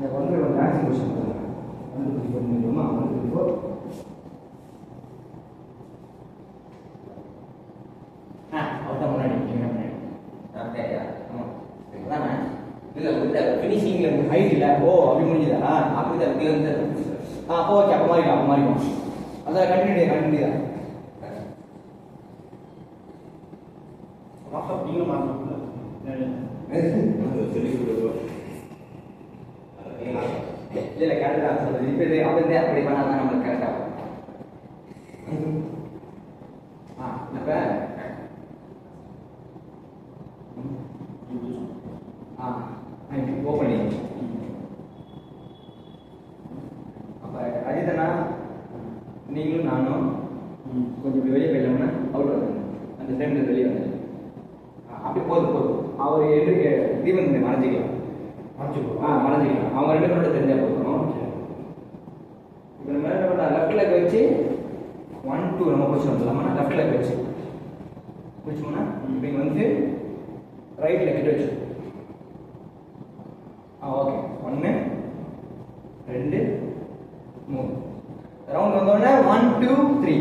அந்த வந்து ஒரு டான்சிங் கொஸ்டின் பண்ணுங்க. 1 2 3 1 2 4 அவர்தான் முன்னாடி நீங்க முன்னாடி அப்படியா? ஆமாம் சரிதானே? இல்லை இந்த ஃபினிஷிங்கில் ஹைட் இல்லை. ஓ அப்படி முடிஞ்சுதா? அப்படி தான் இப்படி வந்து அப்போ ஓகே. அப்போ மாறிடும் அதான் கண்டினியூ தான். நீங்களும் மாறணும் சொல்லி கொடுக்குறோம். இல்லை கரெக்டாக சொல்லுது. இப்போ இது அப்படி அப்படி பண்ணால் தான் நம்மளுக்கு கரெக்டாக இப்போ ஓப்பனிங். அப்போ அஜித்தனா நீங்களும் நானும் கொஞ்சம் இப்படி வெளியே போயிடலாம்னா அவுட் வந்து அந்த டைமில் வெளியே வந்து அப்படி போதும். அவர் தீபன் மறைஞ்சிக்கலாம். மறைஞ்சிக்கலாம். அவங்க 2 பேரோட தெரிஞ்சால் போதும். இப்போ நம்ம என்ன பண்ணலாம், லெஃப்ட் லெக் வச்சு 1 2 நம்ம பிடிச்சி வந்துடலாமா? லெஃப்ட் லெக் வச்சு பிடிச்சோம்னா இப்போ இங்கே வந்து ரைட் லெக் கிட்ட வச்சு ஓகே 1 2 3 ரவுண்ட் வந்தோடனே 1 2 3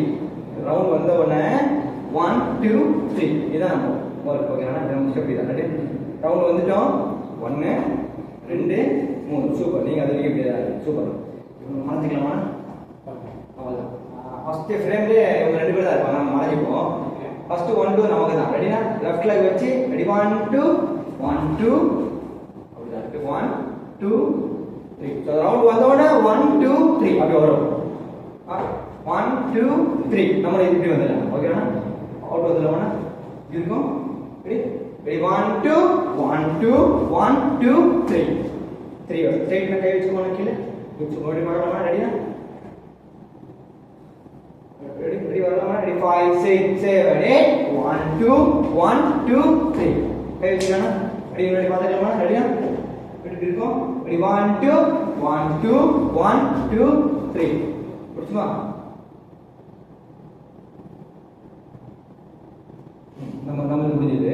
ரவுண்ட் வந்தோடனே 1 2 3 இதுதான் நம்ம ஒர்க். ஓகேண்ணா நம்ம ஸ்டெப் இதான். ரவுண்ட் வந்துட்டோம் 1 2 3 சூப்பர். நீங்கள் அது வரைக்கும் இப்படி சூப்பர். மறைஞ்சிக்கலாமா? அவ்வளோதான். ஃபஸ்ட்டு ஃப்ரேம்லேயே இவங்க 2 பேர் தான் இருப்பாங்க. நம்ம மறைஞ்சிப்போம். ஃபஸ்ட்டு 1 2 நமக்கு தான். ரெடினா லெஃப்ட் லெக் வச்சு ரெடி 1 2 1 2 அப்படிதான் 1 2 3. ஸோ ரவுண்ட் வந்தோடனே 1 2 3 அப்படி வரும். 1 2 3 நம்ம இப்படி வந்துடலாம். ஓகேண்ணா அவுட் வந்துடலாமா? இருக்கும் ரெடி 1 2 1 2 1 2 3 3 ஸ்ட்ரைட்ல கை வச்சுக்கோங்க. கீழே வச்சு ஓடி வரலாமா? ரெடியா? ரெடி வரலாமா? ரெடி 5 6 7 8 1 2 1 2 3 கை வச்சுக்கோங்க. ரெடி பார்த்துக்கலாமா? ரெடியா? எப்படி இருக்கும்? ரெடி 1 2 1 2 1 2 3 புரியுமா? நம்ம முடிஞ்சது.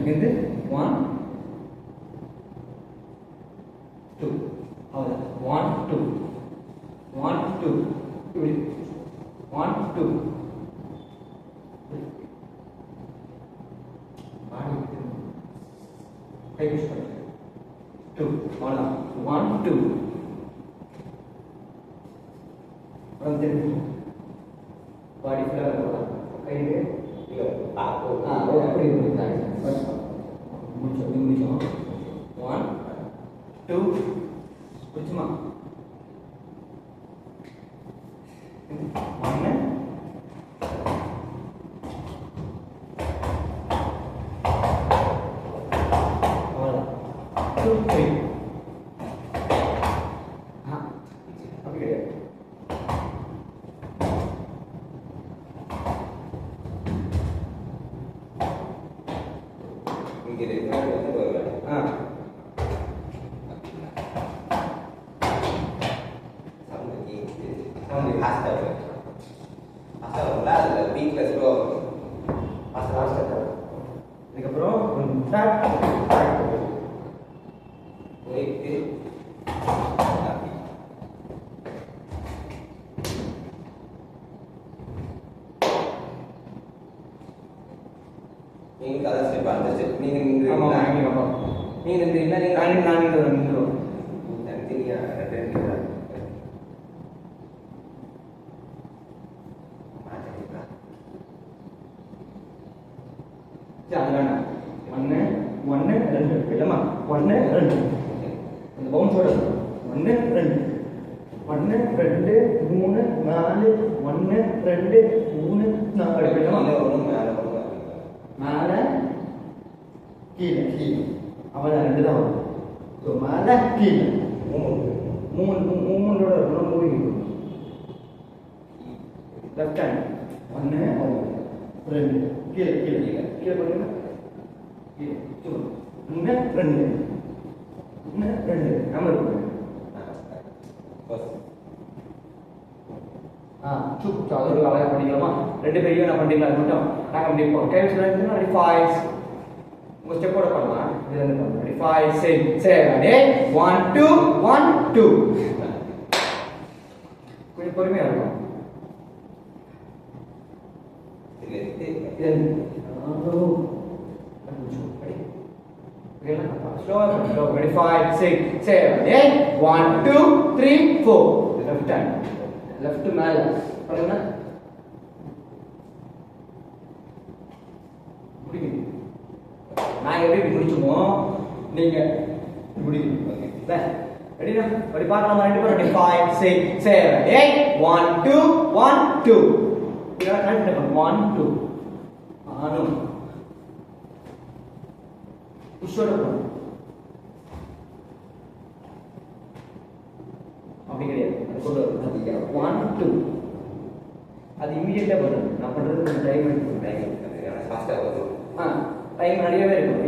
இங்கிருந்து 1 2 அவ்வளோதான். 1 2 1 2 இப்படி 1 2 கை யூஸ் பண்ணுங்க 2 அவ்வளோதான். 1 2 அப்புறம் திருப்பி பாடி ஃபுல்லாக கைக்கு அப்படி முடிச்சோம் 1 2 பிடிச்சுமா 1 அவ்வளோதான் 2 3 அப்படி கிடையாது. நமக்கு ஃபாஸ்ட்டாக வரும். ஃபாஸ்ட்டாக வரும்ல அதில் வீட்டில் ஸ்லோவாக வரும். ஃபாஸ்ட்டாக வரும். அதுக்கப்புறம் ஸ்டார்ட் போயிட்டு நீங்கள் கதை ஸ்டெப் அந்த ஸ்டெப் நீங்கள் ஆமாம் நின்று ஆமாம் நீங்கள் நின்றுங்களா நீங்கள் நான் நின்றுடுவேன் தனித்தனியாக ரெண்டு அதுதானே ஒன்று ரெண்டு இல்லைம்மா 1 2 அந்த பவுன்ஸோட 1 2 1 2 3 4 1 2 3 4 இல்லைம்மா மேலே கீழே அவன் ரெண்டு தான் வரும். ஸோ மேலே கீழே மூணோட இருக்கணும் மூவிங் லெஃப்ட் ஹேண்ட் 1 2 கீழே கீழே கீழே கீழே பண்ணுங்க கீழே 1 2 1 2 நம்ம இருக்கு சூப்பர் அது அழகாக பண்ணிக்கலாமா ரெண்டு பேரையும் நான் பண்ணிக்கலாம் அது மட்டும் நாங்கள் அப்படி போகிறோம் கை வச்சு அப்படி 5 உங்கள் ஸ்டெப்போட பண்ணலாம் இது வந்து பண்ணலாம் அப்படி 5 6 7 8 1 2 1 2 கொஞ்சம் பொறுமையாக இருக்கும் Slow, 5 6 7 8 1 2 3 4 left hand left மேல பண்ணுங்க முடிங்க நான் எப்படி முடிச்சுமோ நீங்க முடிங்க ரெடினா ரெடி பார்க்கலாம் ரெண்டு பேரும் 5 6 7 8 1 2 1 2 இதெல்லாம் கரெக்ட் பண்ணு 1 2 ஆனு புஷோட பண்ணு அப்படி கிடையாது அது கொண்டு வரும் 1 2 அது இமீடியட்டா வரும் நான் பண்றது டைம் எடுக்கும் ஃபாஸ்ட்டாக வரும் டைம் நிறையவே இருக்கும்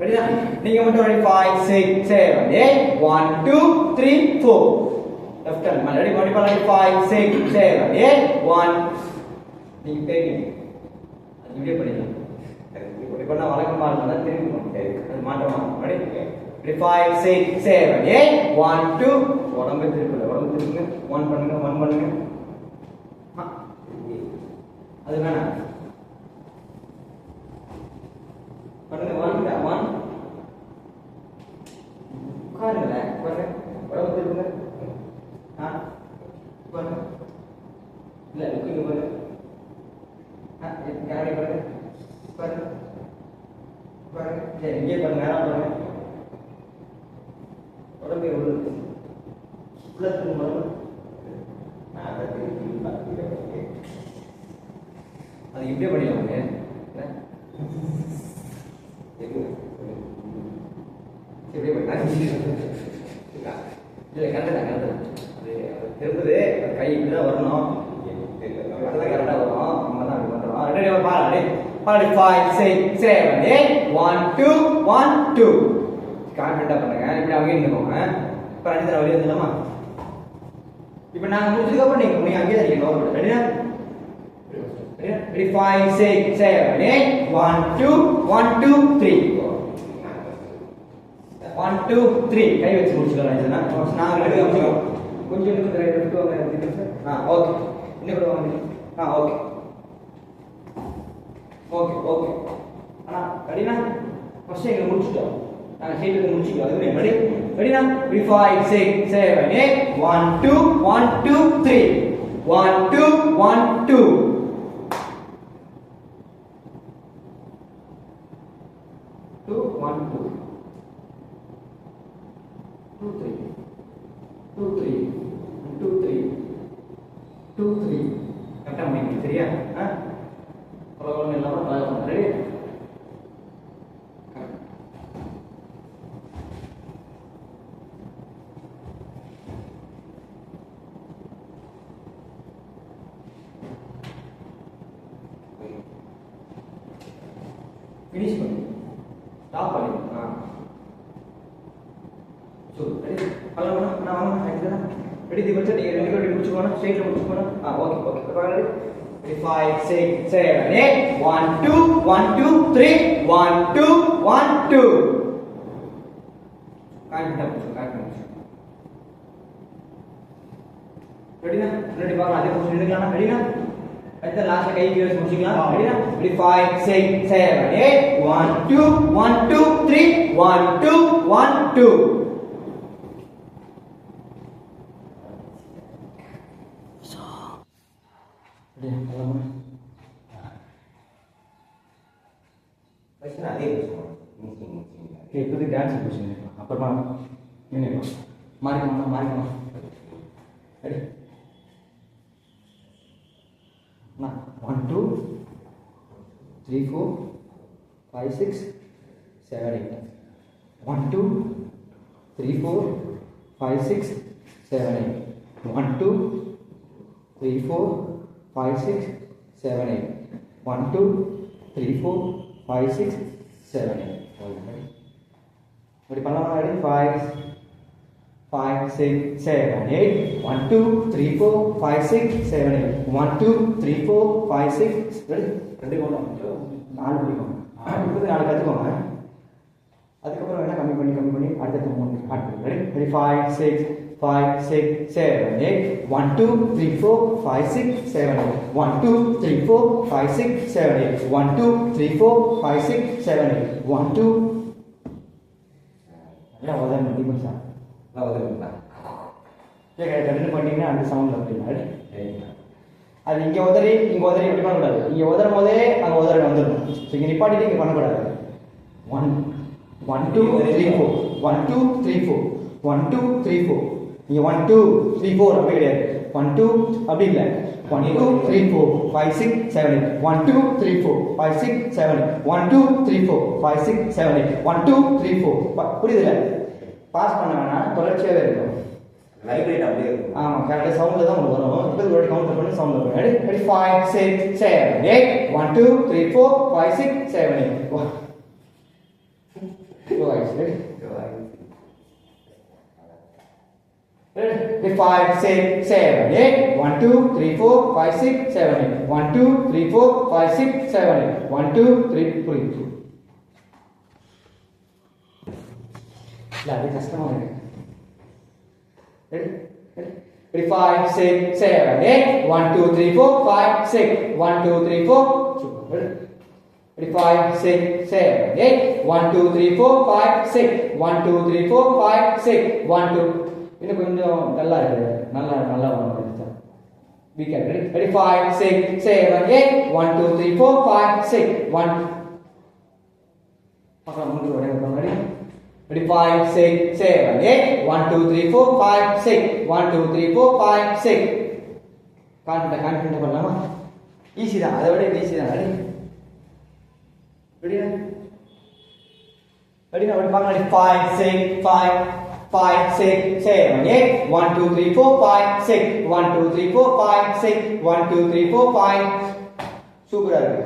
ரெடியா நீங்க மட்டும் ரெடி 5 6 7 8 1 2 3 4 லெஃப்ட் ஹேண்ட் மேல ரெடி பண்ணி பாருங்க 5 6 7 8 1 நீங்க பேக்கிங் அது இப்படியே பண்ணிடலாம் இப்போ நான் வழக்கமா இருந்தா திரும்பி அது மாற்றமா ரெடி 5 6 7 8 1 2 உடம்பு திருப்புங்க 1 பண்ணுங்க 1 பண்ணுங்க அது வேணாம் பண்ணுங்க 1 உட்காருங்க உடம்பு திருப்புங்க உட்காருங்க இல்ல லுக்கிங்க பாருங்க கேமரா பாருங்க பாருங்க பாருங்க சரி இங்கே பாருங்க நேரம் பாருங்க உடம்பு எவ்வளோ ப்ளஸ் அது இப்படியே பண்ணிடலாங்க இப்படியே பண்ணலாம் இல்லை கரெக்டாக அது திரும்புது கை இப்படி தான் வரணும் அதெல்லாம் கரெக்டாக வரும் நம்ம தான் அப்படி பண்ணுறோம் ரெடி பாரு 5 6 7 8 1 2 1 2 கான்ஃபிடென்ட்டாக பண்ணுங்க இப்படி அவங்க இருந்துக்கோங்க இப்போ ரெண்டு தடவை வெளியே வந்துடலாமா இப்போ நாங்கள் முடிச்சதுக்கப்புறம் நீங்கள் அங்கேயே இருக்கணும் ரெடியா ரெடி 5 6 7 8 1 2 1 2 3 1 2 3 கை வச்சு முடிச்சுக்கலாம் நாங்கள் ரெடி முடிச்சுக்கோம் கொஞ்சம் எடுத்து லெஃப்ட் வாங்க ஓகே இன்னும் கூட வாங்க ஓகே ஓகே ஓகே அண்ணா ரெடினா ஃபர்ஸ்ட் எங்களை முடிச்சுட்டோம் நாங்கள் சீட்டுக்கு முடிச்சுக்கலாம் அதுவே ரெடி ரெடினா 5 6 7 8 1 2 1 2 3 1 2 1 2 2 1 2 2 3 2 3 2 3 2 3 கரெக்டாக முடிக்கணும் சரியா பரவாயில்ல எல்லாரும் பழகணும் ரெடி ஃபினிஷ் பண்ணி ஸ்டாப் பண்ணி சோ ரெடி பழகணும் நான் வாங்க ரெடி தி கொஞ்சம் நீங்க ரெண்டு பேரும் முடிச்சுக்கோங்க ஸ்ட்ரைட்ல முடிச்சுக்கோங்க ஓகே ஓகே பாருங்க ரெடி 5 6 7 8 1 2 1 2 3 1 2 1 2 கான்ஃபிடன்ட் ரெடினா ரெடி பாருங்க அதே பொசிஷன் எடுக்கலாம் ரெடினா அடுத்த லாஸ்ட் கை கீழ முடிச்சிக்கலாம் ரெடினா ரெடி 5 6 7 8 1 2 1 2 3 1 2 1 2 அதே இப்போது டான்ஸ் பொசிஷன் அப்புறமா என்ன மாறிக்கணும் ரெடி 1 2 3 4 5 6 7 8 1 2 3 4 5 6 7 8 1 2 3 4 5 6 7 8 1 2 3 4 5 6 7 8 ready பண்ணலாமா ready 5 5 6 7 8 1 2 3 4 5 6 7 8 1 2 3 4 5 6 ready ரெண்டு போலாம் நாலு பிடிக்கும் இப்போ நாலு கத்துக்கோங்க அதுக்கப்புறம் வேணா கம்மி பண்ணி அடுத்த மூணு ஸ்டார்ட் பண்ணுங்க ரெடி 5 6 5 6 7 8 1 2 3 4 5 6 7 8 1 2 3 4 5 6 7 8 1 2 3 4 5 6 7 8 1 2 எல்லாம் உதவி முடியும் சார் கண்டினியூ பண்ணிங்கன்னா அந்த சவுண்டில் அப்படின்னா அது இங்கே உதறி எப்படி பண்ணக்கூடாது இங்கே உதறும் போதே அங்கே உதறி வந்துடணும் ஸோ இங்கே நிப்பாட்டிட்டு இங்கே பண்ணக்கூடாது 1 2 3 4 1 2 3 4 1 2 3 4 இங்கே 1 2 3 4 அப்படி கிடையாது 1 2 அப்படி இல்லை 1 2 3 4 5 6 7 8 1 2 3 4 5 6 7 8 1 2 3 4 5 6 7 8 1 2 3 4 புரியுதுல்ல பாஸ் பண்ண வேணாம் தொடர்ச்சியாகவே இருக்கும் லைப்ரரி அப்படியே இருக்கும் ஆமாம் கரெக்டாக சவுண்டில் தான் உங்களுக்கு வரும் இப்போ ஒரு கவுண்டர் பண்ணி சவுண்ட் வரும் ரெடி 5 6 7 8 1 2 3 4 5 6 7 8 ready? Ready? 5 6 7 8 1 2 3 4 5 6 7 8 1 2 3 4 5 6 7 8 1 2 3 3 இல்ல அது கஷ்டமா இருக்கு ready 5 6 7 8 1 2 3 4 5 6 1 2 3 4 ready 5 6 7 8 1 2 3 4 5 6 1 2 3 4 5 6 1 2 இன்னும் கொஞ்சம் நல்லா இருக்கு நல்லா வந்து வீக்கெண்ட் ரெடி 5 6 7 8 1 2 3 4 5 6 1 பக்கம் மூன்று வரை ரெடி ready 5 6 7 8 1 2 3 4 5 6 1 2 3 4 5 6 கான்ஃபிடன்ட் பண்ணலாமா ஈஸி தான் அதை விட ஈஸி தான் ரெடி ready now ready 5 6 5 5 6 7 8 1 2 3 4 5 6 1 2 3 4 5 6 1 2 3 4 5 சூப்பரா இருக்கு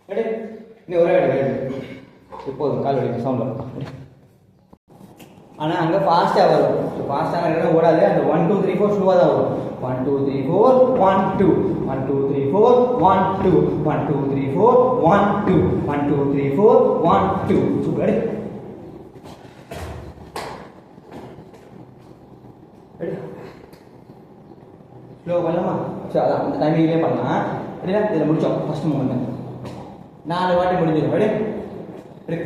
ரெடி நீ ஒரே அடி இப்போது கால் வலி சவுண்ட் ஆனா அங்க ஃபாஸ்டா வரும் ஃபாஸ்டா இருந்தா ஓடாது அந்த 1 2 3 4 ஸ்லோவா தான் வரும் 1 2 3 4 1 2 1 2 3 4 1 2 1 2 3 4 1 2 1 2 3 4 1 2 சூப்பர் ஸ்லோ பண்ணலாமா சரி அதான் அந்த டைமிங்லேயே பண்ணலாம் ரெடியா இதில் முடிச்சோம் ஃபர்ஸ்ட் மூமெண்ட் 4 வாட்டி முடிஞ்சிடும் ரெடி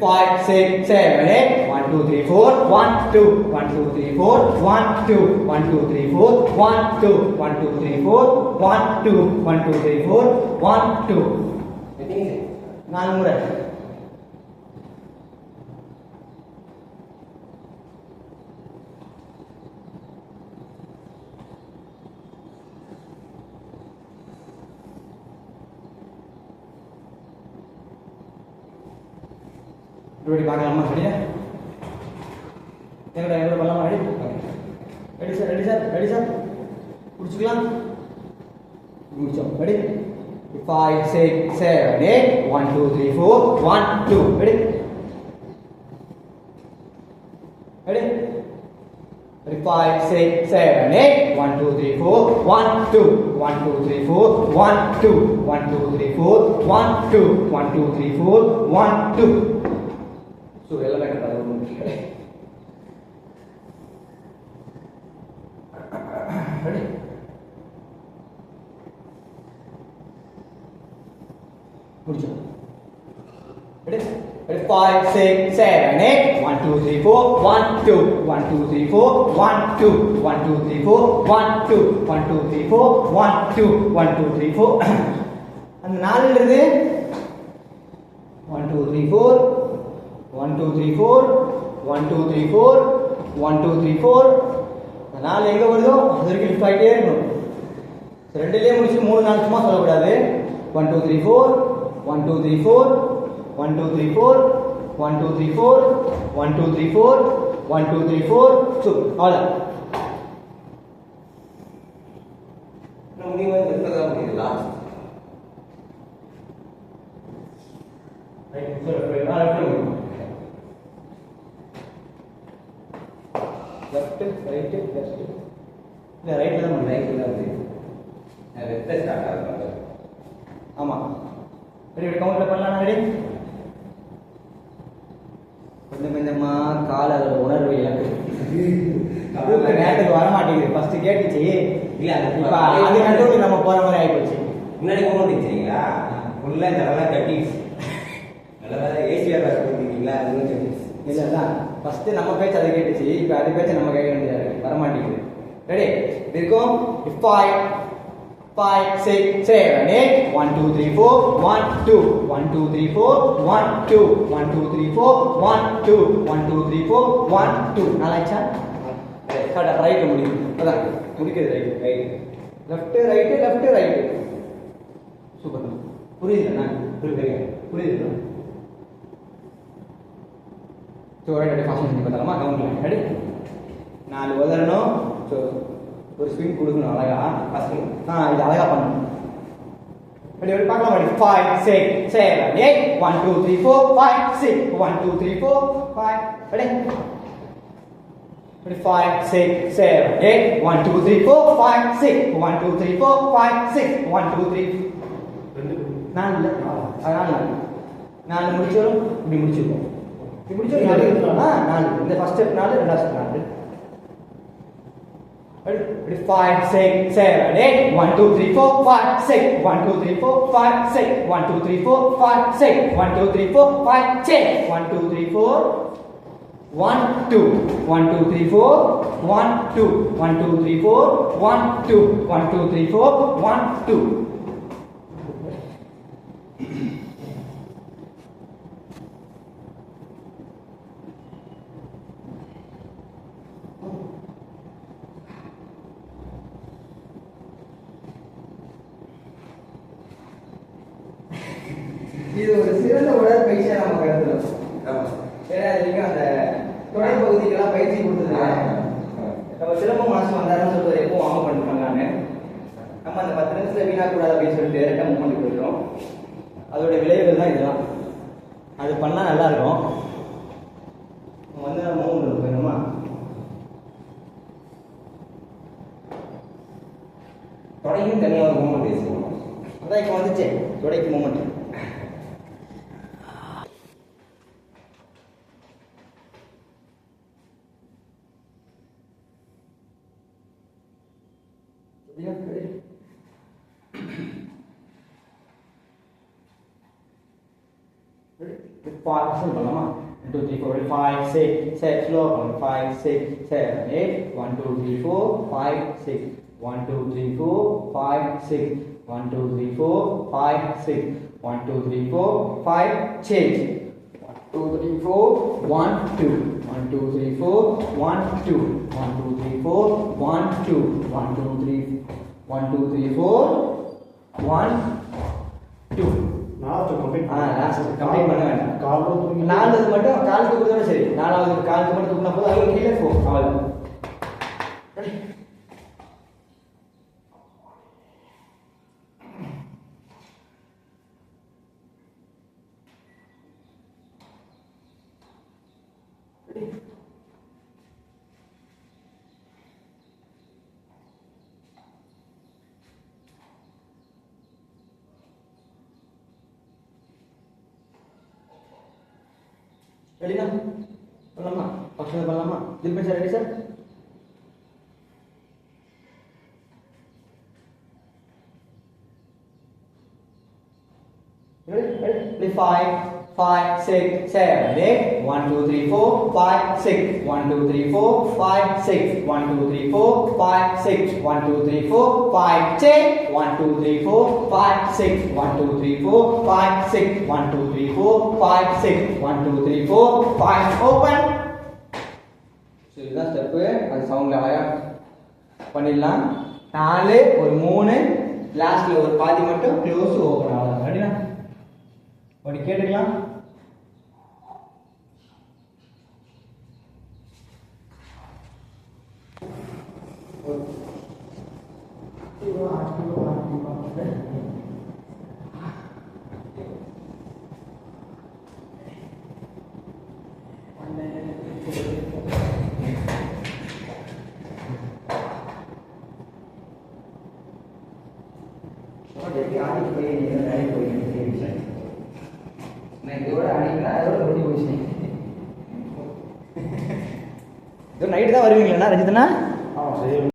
5 6 7 8 1 2 3 4 1 2 1 2 3 4 1 2 1 2 3 4 1 2 1 2 3 4 1 2 1 2 3 4 1 2 4 முறை ரெடி பார்க்கலாமா ரெடியா எங்கடா பண்ணலாமா ரெடி சார் முடிச்சுக்கலாம் முடிச்சோம் ரெடி 5 6 7 8 1 2 3 4 1 2 ரெடி 5 5, 6, 7, 8. 1, 2, 3, 4. 1, 2. 1, 2, 3, 4. 1, 2. 1, 2, 3, 4. 1, 2. 1, 2, 3, 4. 1, 2. So, எல்லாமே கரெக்டாக ready? முடிச்சோம். Ready? 5, 6, 7, 8. 1, 2, 3, 4. 1, 2. 1, 2, 3, 4. 1, 2. 1, 2, 3, 4. 1, 2. 1, 2, 3, 4. 1, 2. 1, 2, 3, 4. அந்த 4 இருந்து 1, 2, 3, 4. 1, 2, 3, 4. 1, 2, 3, 4. 1, 2, 3, 4. அந்த 4 எங்க வருதோ அது வரைக்கும் லிஃப்ட் ஆகிட்டே இருக்கணும். ரெண்டுலேயே முடிச்சு 3 4 சும்மா சொல்லக்கூடாது. 1, 2, 3, 4. 1, 2, 3, 4. 1, 2, 3, 4. 1, 2, 3, 4. 1, 2, 3, 4. 1, 2, 3, 4. So, அவ்வளோ. முடியும் எடுத்ததா முடியுது last. Right sir left right left இல்ல ரைட்ல தான் ரைட்ல தான் முடியுது. லெஃப்ட் ஸ்டார்ட் ஆகுது. ஆமா ரெடி கவுண்ட்ல பண்ணலாம் ரெடி கொஞ்சம் கொஞ்சமா கால உணர்வு இழக்கு நேரத்துக்கு வர மாட்டேங்குது ஃபர்ஸ்ட் கேட்டுச்சு இல்ல இப்ப அது கண்ட்ரோல் நம்ம போற மாதிரி ஆயிப்போச்சு முன்னாடி மூமெண்ட் வச்சிருக்கீங்களா ஃபுல்லா நல்லா கட்டிடுச்சு நல்லா ஏசியா பண்ணிருக்கீங்களா அதுவும் கட்டிடுச்சு இல்ல இல்ல ஃபர்ஸ்ட் நம்ம பேச்சு அதை கேட்டுச்சு இப்ப அது பேச்சு நம்ம கேட்க வேண்டியதா இருக்கு வர மாட்டேங்குது ரெடி இருக்கும் 5 5, 6, 7, 8. 1, 2, 3, 4. 1, 2. 1, 2, 3, 4. 1, 2. 1, 2, 3, 4. 1, 2. 1, 2, 3, 4. 1, 2. நாலாச்சா கரெக்டா ரைட்ல முடியுது அதான் முடிக்கிறது right left right left right super புரியுதுண்ணா புரியுது ஸோ ரைட் ஃபாஸ்ட் பண்ணி பார்த்தாலாமா கவுண்ட் ரெடி 4 உதறணும் ஸோ ஒரு ஸ்விங் கொடுக்கணும் அழகா ஃபர்ஸ்ட் இது அழகா பண்ணணும் ரெடி ரெடி பார்க்கலாம் ரெடி 5 6 7 8 1 2 3 4 5 6 1 2 3 4 5 ரெடி ready 5 6 7 8 1 2 3 4 5 6 1 2 3 4 5 6 1 2 3 4 இல்ல அதனால 4 முடிச்சோம் இப்படி முடிச்சிருக்கோம் இப்படி முடிச்சோம் 4 இந்த ஃபர்ஸ்ட் ஸ்டெப் 4 ரெண்டாவது ஸ்டெப் 4 ready 5 6 7 8 1 2 3 4 5 6 1 2 3 4 5 6 1 2 3 4 5 6 1 2 3 4 5 6 1 2 3 4 1 2 1 2 3 4 1 2 1 2 3 4 1 2 1 2 3 4 1 2 இது ஒரு சிறந்த உடற்பயிற்சியா நம்ம கருதுறோம். ஏன்னா நீங்க அந்த தொடை பகுதிக்கெல்லாம் பயிற்சி கொடுத்துருக்காங்க. நம்ம சிலம்பம் மாசம் வந்தாருன்னு சொல்றது எப்போ வாங்க பண்ணிருக்காங்க. நம்ம அந்த 10 நிமிஷத்துல வீணா கூடாது அப்படின்னு சொல்லிட்டு டேரக்டா மூவ் பண்ணி போயிடுறோம். அதோட விளைவுகள் தான் இதெல்லாம். அது பண்ணா நல்லா இருக்கும். வந்து நம்ம மூவ் பண்ணி போயிடணுமா? தொடையும் தனியாக ஒரு மூமெண்ட் பேசுவோம். அதான் இப்போ வந்துச்சு தொடைக்கு மூமெண்ட். பண்ணலாமா 2 3 4 5 6 7 slow 5 6 7 8 1 2 3 4 5 6 1 2 3 4 5 6 1 2 3 4 5 6 1 2 3 4 5 change 1 2 3 4 1 2 1 2 3 4 1 2 1 2 3 4 1 2 1 2 3 1 2 3 4 1 2 லாஸ்ட் கம்ப்ளீட் பண்ண வேண்டாம். நாலாவது மட்டும் கால் தூக்குறதோட சரி. நாலாவது காலுக்கு மட்டும் தூக்குனா போதும். அது கீழே போ அவ்வளவு. ரெடினா பண்ணலாமா ஃபங்க்ஷன் பண்ணலாமா தில்பன் sir ready sir ready 5 5 6 7 8 1 2 3 4 5 6 1 2 3 4 5 6 1 2 3 4 5 6 1 2 3 4 5 6 1 2 3 4 5 6 1 2 3 4 5 6 1 2 3 4 5 6 1 2 3 4 5 open so இதுதான் ஸ்டெப்பு அது சவுண்டில் அழகாக பண்ணிடலாம் 4 ஒரு 3 லாஸ்ட்டில் ஒரு பாதி மட்டும் க்ளோஸ் ஓப்பன் ஆகலாம் ரெடினா அப்படி கேட்டுக்கலாம் நைட்டு தான் வருவீங்களா ரஞ்சிதனா?